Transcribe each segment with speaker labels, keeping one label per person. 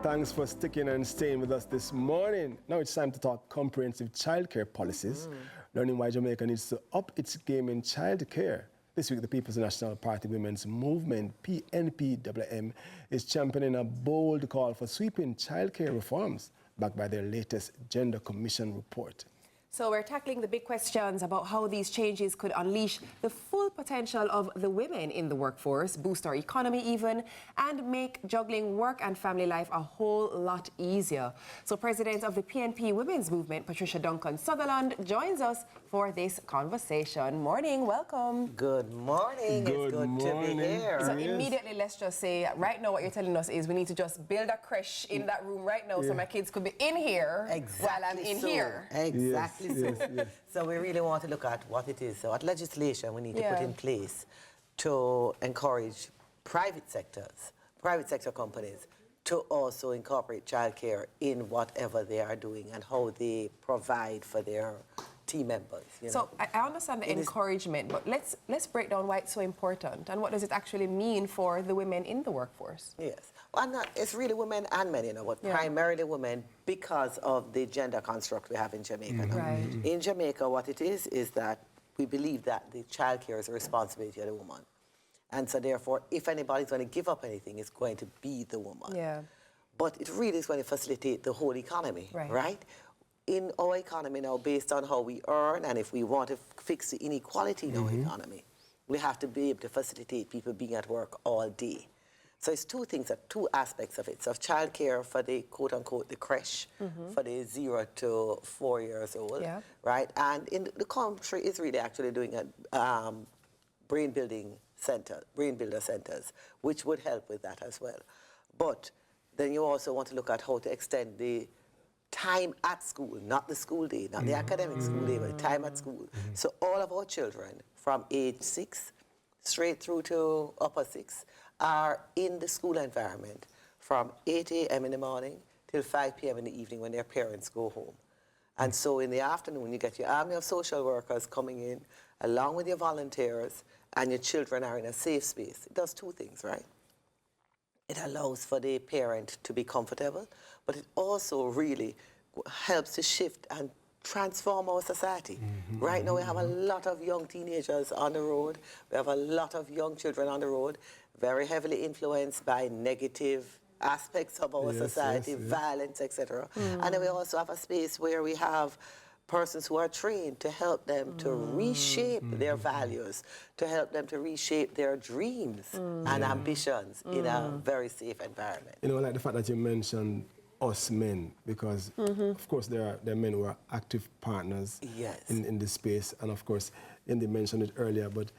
Speaker 1: Thanks for sticking and staying with us this morning. Now it's time to talk comprehensive childcare policies, learning why Jamaica needs to up its game in childcare. This week, the People's National Party Women's Movement, PNPWM, is championing a bold call for sweeping childcare reforms, backed by their latest Gender Commission report.
Speaker 2: So we're tackling the big questions about how these changes could unleash the full potential of the women in the workforce, boost our economy even, and make juggling work and family life a whole lot easier. So President of the PNP Women's Movement, Patricia Duncan Sutherland, joins us for this conversation. Morning, welcome.
Speaker 3: Good morning. It's good to be here.
Speaker 2: So immediately, let's just say, right now what you're telling us is we need to just build a creche in that room right now so my kids could be in here while I'm in here.
Speaker 3: Exactly. Yes. So we really want to look at what it is, so what legislation we need to put in place to encourage private sector companies to also incorporate childcare in whatever they are doing and how they provide for their team members.
Speaker 2: So I understand the encouragement, but let's break down why it's so important and what does it actually mean for the women in the workforce?
Speaker 3: Yes. Well, it's really women and men, but primarily women because of the gender construct we have in Jamaica now.
Speaker 2: Right.
Speaker 3: In Jamaica, what it is that we believe that the childcare is a responsibility of the woman. And so therefore, if anybody's going to give up anything, it's going to be the woman.
Speaker 2: Yeah.
Speaker 3: But it really is going to facilitate the whole economy, right? In our economy now, based on how we earn, and if we want to fix the inequality in our economy, we have to be able to facilitate people being at work all day. So it's two aspects of it. So childcare for the quote-unquote the creche for the 0 to 4 years old, right? And in the country is really actually doing a brain builder centers, which would help with that as well. But then you also want to look at how to extend the time at school, not the school day, not the academic school day, but the time at school. So all of our children from age 6 straight through to upper 6 are in the school environment from 8 a.m. in the morning till 5 p.m. in the evening when their parents go home. And so in the afternoon, you get your army of social workers coming in, along with your volunteers, and your children are in a safe space. It does two things, right? It allows for the parent to be comfortable, but it also really helps to shift and transform our society. Right now we have a lot of young teenagers on the road. We have a lot of young children on the road, very heavily influenced by negative aspects of our society, violence, etc. And then we also have a space where we have persons who are trained to help them to reshape their values, to help them to reshape their dreams and ambitions in a very safe environment.
Speaker 1: You know, like the fact that you mentioned us men, because of course there are men who are active partners in this space, and of course, Indy mentioned it earlier, but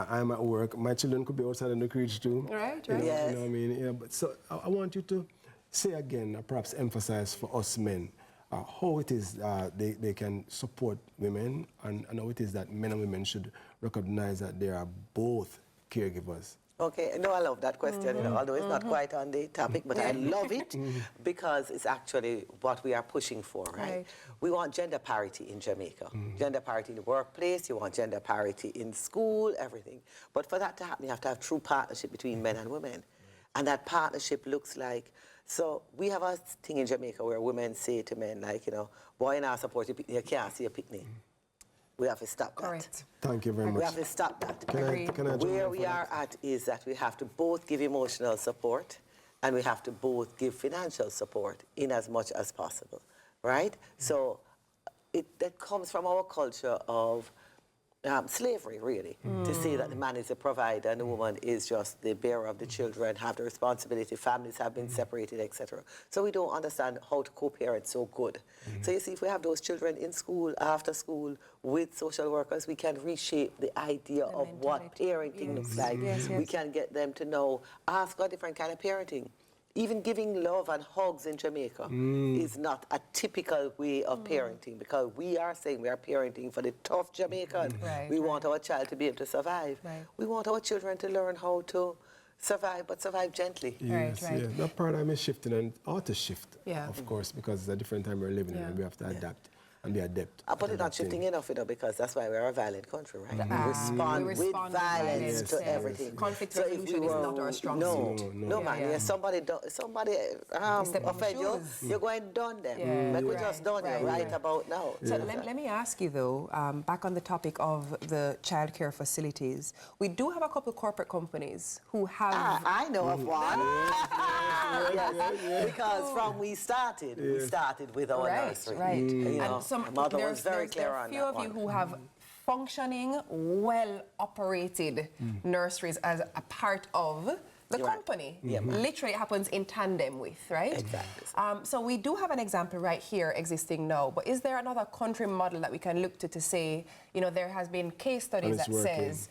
Speaker 1: I'm at work, my children could be outside in the creche too.
Speaker 2: Right.
Speaker 1: You know what I mean? Yeah, but so I want you to say again, perhaps emphasize for us men, how it is they can support women, and how it is that men and women should recognize that they are both caregivers.
Speaker 3: Okay, no, I love that question, you know, although it's not quite on the topic, but I love it because it's actually what we are pushing for, right? We want gender parity in Jamaica. Gender parity in the workplace, you want gender parity in school, everything. But for that to happen, you have to have true partnership between men and women. And that partnership looks like, so we have a thing in Jamaica where women say to men, like, you know, boy, now support your picnic, you can't see a picnic. We have to stop that.
Speaker 1: Than't you very much.
Speaker 3: We have to stop that.
Speaker 1: Can I
Speaker 3: Where we are at is that we have to both give emotional support and we have to both give financial support in as much as possible, right? So that comes from our culture of slavery, really, to say that the man is a provider and the woman is just the bearer of the children, have the responsibility, families have been separated, etc. So we don't understand how to co-parent so good. So you see, if we have those children in school, after school, with social workers, we can reshape the idea of what parenting looks like. We can get them to know, ask a different kind of parenting. Even giving love and hugs in Jamaica is not a typical way of parenting, because we are saying we are parenting for the tough Jamaican. We want our child to be able to survive. We want our children to learn how to survive, but survive gently.
Speaker 1: Yes, that paradigm is shifting and ought to shift, of course, because it's a different time we're living in and we have to adapt. and be adept.
Speaker 3: But it's not shifting enough, because that's why we're a violent country, right? We respond
Speaker 2: we
Speaker 3: with
Speaker 2: respond with
Speaker 3: violence
Speaker 2: violence,
Speaker 3: to
Speaker 2: yes.
Speaker 3: everything.
Speaker 2: Conflict
Speaker 3: So if
Speaker 2: resolution
Speaker 3: we
Speaker 2: is
Speaker 3: were-
Speaker 2: not our strong suit.
Speaker 3: No, man.
Speaker 2: Yeah.
Speaker 3: Yeah, somebody
Speaker 2: step on
Speaker 3: offend you,
Speaker 2: shoes.
Speaker 3: you're going done them.
Speaker 2: Yeah.
Speaker 3: Like we
Speaker 2: Right,
Speaker 3: just done
Speaker 2: right,
Speaker 3: you right
Speaker 2: right.
Speaker 3: about now.
Speaker 2: So let me ask you, though, back on the topic of the childcare facilities, we do have a couple corporate companies who have...
Speaker 3: I know of one. Yes. Because from we started with our nursery.
Speaker 2: Right.
Speaker 3: You know,
Speaker 2: And some,
Speaker 3: my mother was very clear
Speaker 2: there are
Speaker 3: on
Speaker 2: a few
Speaker 3: that
Speaker 2: of you
Speaker 3: one.
Speaker 2: who have functioning, well-operated nurseries as a part of the
Speaker 3: Right.
Speaker 2: company.
Speaker 3: Yeah.
Speaker 2: Literally, it happens in tandem with, right?
Speaker 3: Exactly.
Speaker 2: So we do have an example right here existing now, but is there another country model that we can look to say, there has been case studies
Speaker 1: it's
Speaker 2: that
Speaker 1: working.
Speaker 2: says,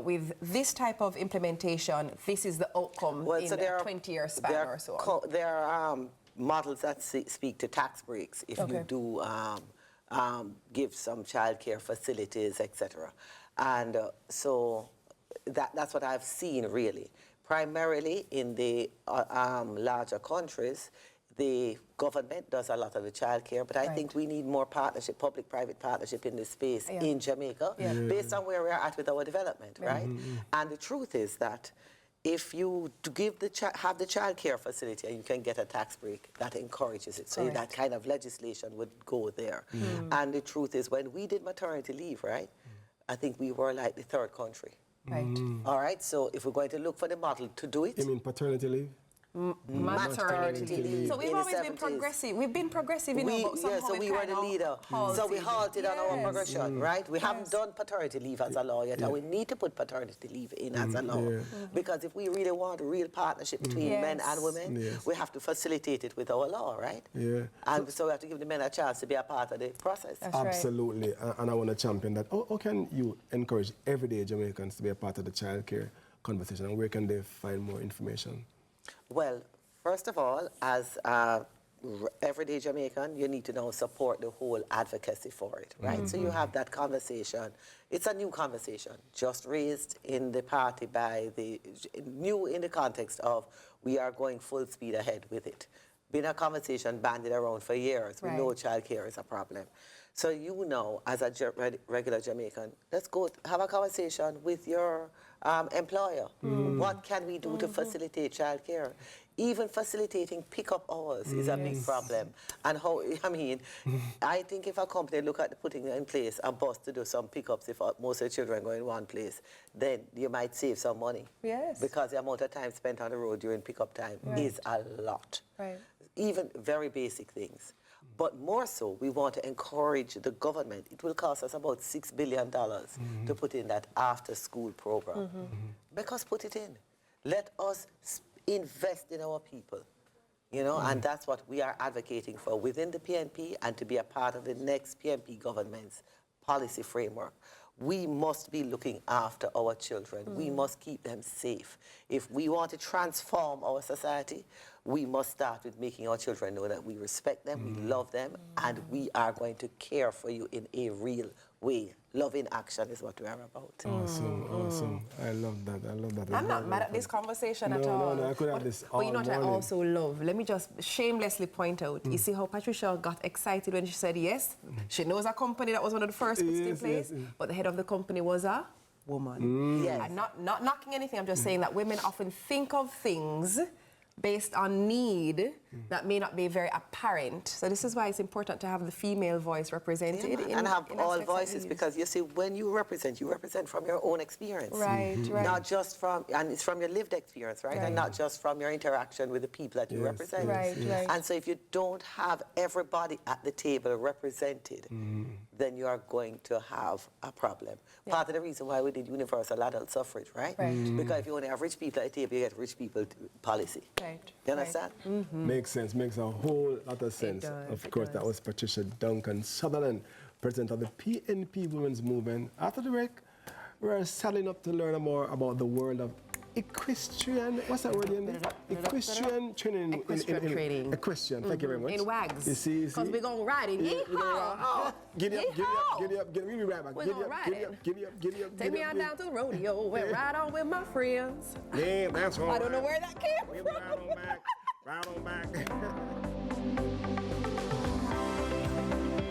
Speaker 2: with this type of implementation, this is the outcome in a 20-year span or so on?
Speaker 3: There are models that speak to tax breaks if you do give some childcare facilities, etc. And so that's what I've seen, really. Primarily in the larger countries, the government does a lot of the childcare, but I think we need more partnership, public-private partnership in this space in Jamaica, based on where we're at with our development, right? And the truth is that if you have the childcare facility and you can get a tax break, that encourages it. So that kind of legislation would go there. And the truth is, when we did maternity leave, right, I think we were like the third country.
Speaker 2: Right.
Speaker 3: All right, so if we're going to look for the model to do it...
Speaker 1: You mean paternity leave?
Speaker 2: Maternity leave. So we've always been progressive. We've been progressive in about somehow.
Speaker 3: So we were the leader. So we halted on our progression, right? We haven't done paternity leave as a law yet, and we need to put paternity leave in as a law. Because if we really want a real partnership between men and women, we have to facilitate it with our law, right?
Speaker 1: Yeah.
Speaker 3: And so we have to give the men a chance to be a part of the process.
Speaker 1: Absolutely. And I want to champion that. How can you encourage everyday Jamaicans to be a part of the childcare conversation, and where can they find more information?
Speaker 3: Well, first of all, as everyday Jamaican, you need to now support the whole advocacy for it, right? So you have that conversation. It's a new conversation, just raised in the party new in the context of we are going full speed ahead with it. Been a conversation bandied around for years. We know childcare is a problem. So as a regular Jamaican, let's go have a conversation with your employer. What can we do to facilitate childcare? Even facilitating pickup hours is a big problem. And I think if a company look at putting in place a bus to do some pickups, if most of the children go in one place, then you might save some money.
Speaker 2: Yes.
Speaker 3: Because the amount of time spent on the road during pickup time is a lot.
Speaker 2: Right.
Speaker 3: Even very basic things. But more so, we want to encourage the government. It will cost us about $6 billion to put in that after-school program. Because put it in. Let us invest in our people, and that's what we are advocating for within the PNP and to be a part of the next PNP government's policy framework. We must be looking after our children. We must keep them safe. If we want to transform our society, we must start with making our children know that we respect them, we love them, and we are going to care for you in a real way. Love in action is what we are about.
Speaker 1: Awesome. I love that.
Speaker 2: I'm not mad at this conversation at all.
Speaker 1: No, I could have this all
Speaker 2: But you know what I
Speaker 1: morning.
Speaker 2: also love? Let me just shamelessly point out. You see how Patricia got excited when she said yes? She knows a company that was one of the first put in place, but the head of the company was a woman.
Speaker 3: Yes.
Speaker 2: I'm not knocking anything. I'm just saying that women often think of things based on need that may not be very apparent. So this is why it's important to have the female voice represented.
Speaker 3: And have
Speaker 2: in
Speaker 3: all
Speaker 2: aspects like
Speaker 3: voices,
Speaker 2: these.
Speaker 3: because you see, when you represent from your own experience.
Speaker 2: Right.
Speaker 3: Not just and it's from your lived experience, right? And not just from your interaction with the people that you represent.
Speaker 2: Right.
Speaker 3: And so if you don't have everybody at the table represented, then you are going to have a problem. Part of the reason why we did universal adult suffrage, right? Because if you only have rich people at the table, you get rich people policy.
Speaker 2: Right.
Speaker 3: You understand?
Speaker 1: Makes sense, makes a whole lot of sense. Of course, that was Patricia Duncan Sutherland, president of the PNP Women's Movement. After the break, we're saddling up to learn more about the world of equestrian, what's that word again? Equestrian training.
Speaker 2: Equestrian training.
Speaker 1: Equestrian, thank you very much.
Speaker 2: In WAGs.
Speaker 1: You see?
Speaker 2: Because we're going riding. Yeehaw!
Speaker 1: Giddy up. We'll be right back.
Speaker 2: We're gonna ride
Speaker 1: Giddy up.
Speaker 2: Take me on down to the rodeo and ride on with my friends.
Speaker 1: Yeah, that's all
Speaker 2: I don't know where that came from.
Speaker 1: Right on back.